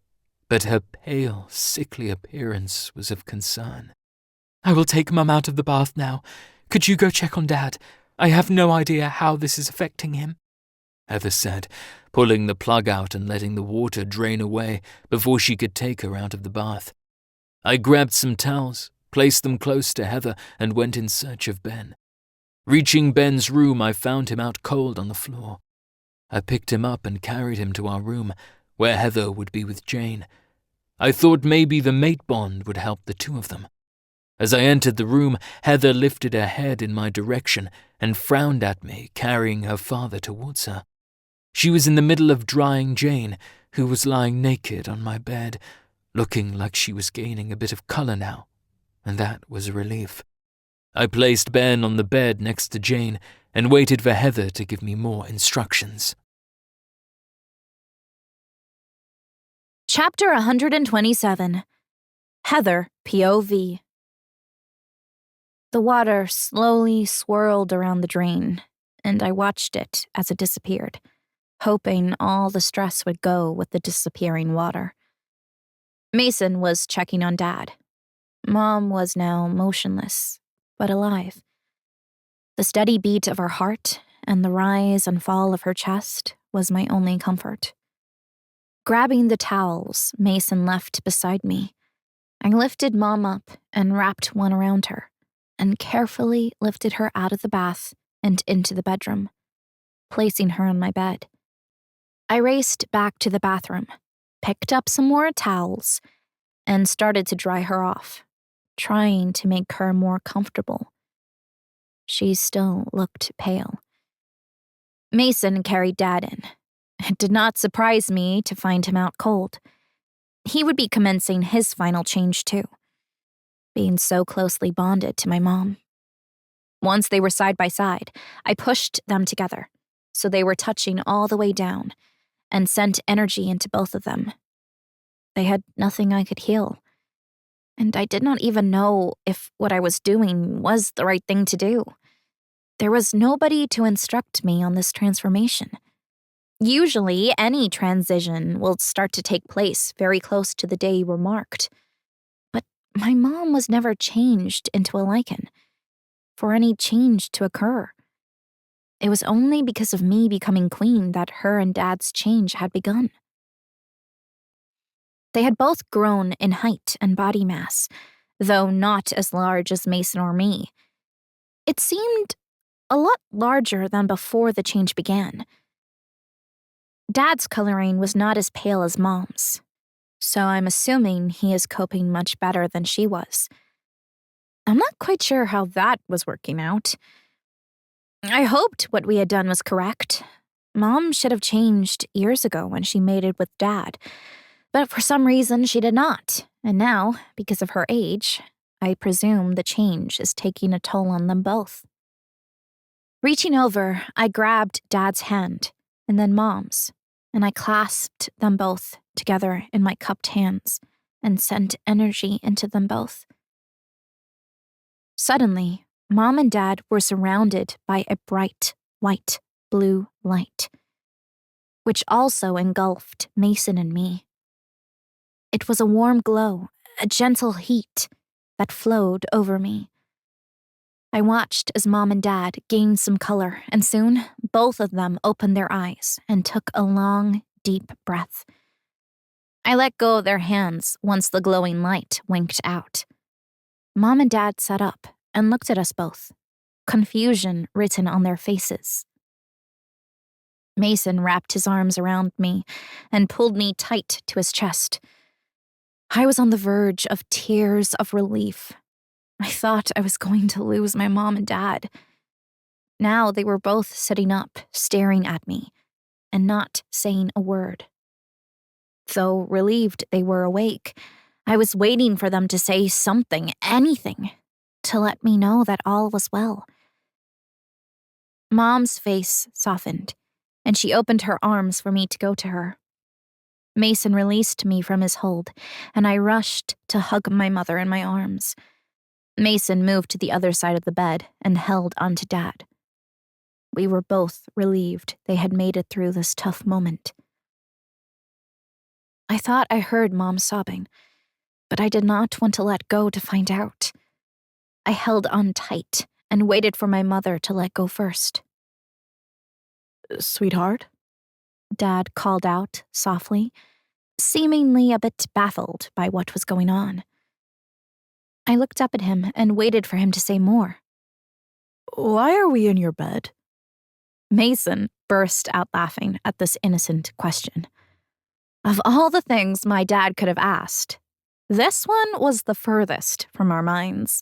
but her pale, sickly appearance was of concern. I will take Mum out of the bath now. Could you go check on Dad? I have no idea how this is affecting him, Heather said, pulling the plug out and letting the water drain away before she could take her out of the bath. I grabbed some towels, placed them close to Heather, and went in search of Ben. Reaching Ben's room, I found him out cold on the floor. I picked him up and carried him to our room, where Heather would be with Jane. I thought maybe the mate bond would help the two of them. As I entered the room, Heather lifted her head in my direction and frowned at me, carrying her father towards her. She was in the middle of drying Jane, who was lying naked on my bed, looking like she was gaining a bit of color now, and that was a relief. I placed Ben on the bed next to Jane and waited for Heather to give me more instructions. Chapter 127. Heather POV. The water slowly swirled around the drain, and I watched it as it disappeared, hoping all the stress would go with the disappearing water. Mason was checking on Dad. Mom was now motionless, but alive. The steady beat of her heart and the rise and fall of her chest was my only comfort. Grabbing the towels Mason left beside me, I lifted Mom up and wrapped one around her, and carefully lifted her out of the bath and into the bedroom, placing her on my bed. I raced back to the bathroom, picked up some more towels and started to dry her off, trying to make her more comfortable. She still looked pale. Mason carried Dad in. It did not surprise me to find him out cold. He would be commencing his final change too, being so closely bonded to my mom. Once they were side by side, I pushed them together, so they were touching all the way down, and sent energy into both of them. They had nothing I could heal, and I did not even know if what I was doing was the right thing to do. There was nobody to instruct me on this transformation. Usually, any transition will start to take place very close to the day you were marked. But my mom was never changed into a lichen. For any change to occur, it was only because of me becoming queen that her and Dad's change had begun. They had both grown in height and body mass, though not as large as Mason or me. It seemed a lot larger than before the change began. Dad's coloring was not as pale as Mom's, so I'm assuming he is coping much better than she was. I'm not quite sure how that was working out. I hoped what we had done was correct. Mom should have changed years ago when she mated with Dad, but for some reason she did not, and now, because of her age, I presume the change is taking a toll on them both. Reaching over, I grabbed Dad's hand, and then Mom's, and I clasped them both together in my cupped hands and sent energy into them both. Suddenly, Mom and Dad were surrounded by a bright, white, blue light, which also engulfed Mason and me. It was a warm glow, a gentle heat that flowed over me. I watched as Mom and Dad gained some color, and soon both of them opened their eyes and took a long, deep breath. I let go of their hands once the glowing light winked out. Mom and Dad sat up and looked at us both, confusion written on their faces. Mason wrapped his arms around me and pulled me tight to his chest. I was on the verge of tears of relief. I thought I was going to lose my mom and dad. Now they were both sitting up, staring at me, and not saying a word. Though relieved they were awake, I was waiting for them to say something, anything, to let me know that all was well. Mom's face softened, and she opened her arms for me to go to her. Mason released me from his hold, and I rushed to hug my mother in my arms. Mason moved to the other side of the bed and held onto Dad. We were both relieved they had made it through this tough moment. I thought I heard Mom sobbing, but I did not want to let go to find out. I held on tight and waited for my mother to let go first. "Sweetheart?" Dad called out softly, seemingly a bit baffled by what was going on. I looked up at him and waited for him to say more. "Why are we in your bed?" Mason burst out laughing at this innocent question. Of all the things my dad could have asked, this one was the furthest from our minds.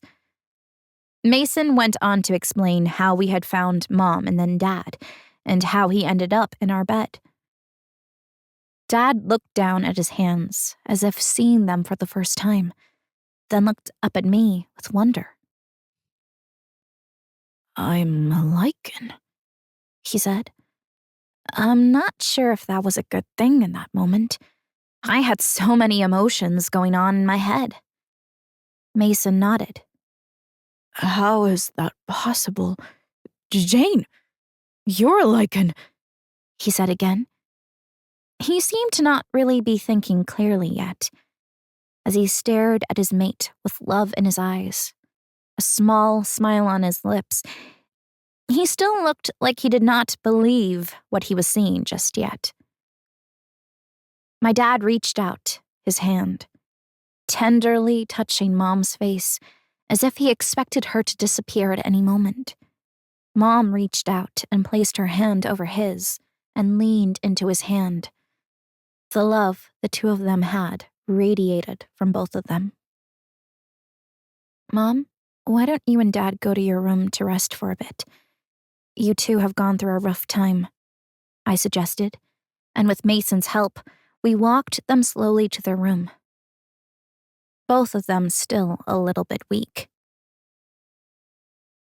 Mason went on to explain how we had found Mom and then Dad, and how he ended up in our bed. Dad looked down at his hands, as if seeing them for the first time, then looked up at me with wonder. "I'm a lichen," he said. I'm not sure if that was a good thing in that moment. I had so many emotions going on in my head. Mason nodded. "How is that possible? Jane, you're a lichen," he said again. He seemed to not really be thinking clearly yet, as he stared at his mate with love in his eyes, a small smile on his lips. He still looked like he did not believe what he was seeing just yet. My dad reached out his hand, tenderly touching Mom's face, as if he expected her to disappear at any moment. Mom reached out and placed her hand over his and leaned into his hand. The love the two of them had radiated from both of them. Mom, why don't you and Dad go to your room to rest for a bit? You two have gone through a rough time, I suggested, and with Mason's help, we walked them slowly to their room. Both of them still a little bit weak.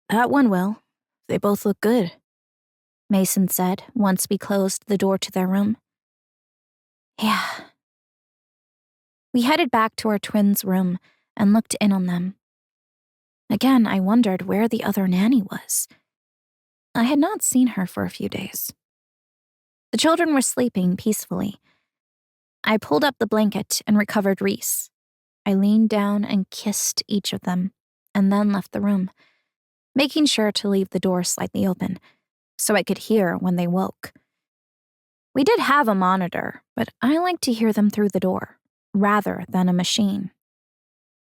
That one will. They both look good, Mason said once we closed the door to their room. Yeah. We headed back to our twins' room and looked in on them. Again, I wondered where the other nanny was. I had not seen her for a few days. The children were sleeping peacefully. I pulled up the blanket and recovered Reese. I leaned down and kissed each of them, and then left the room, making sure to leave the door slightly open so I could hear when they woke. We did have a monitor, but I liked to hear them through the door, rather than a machine.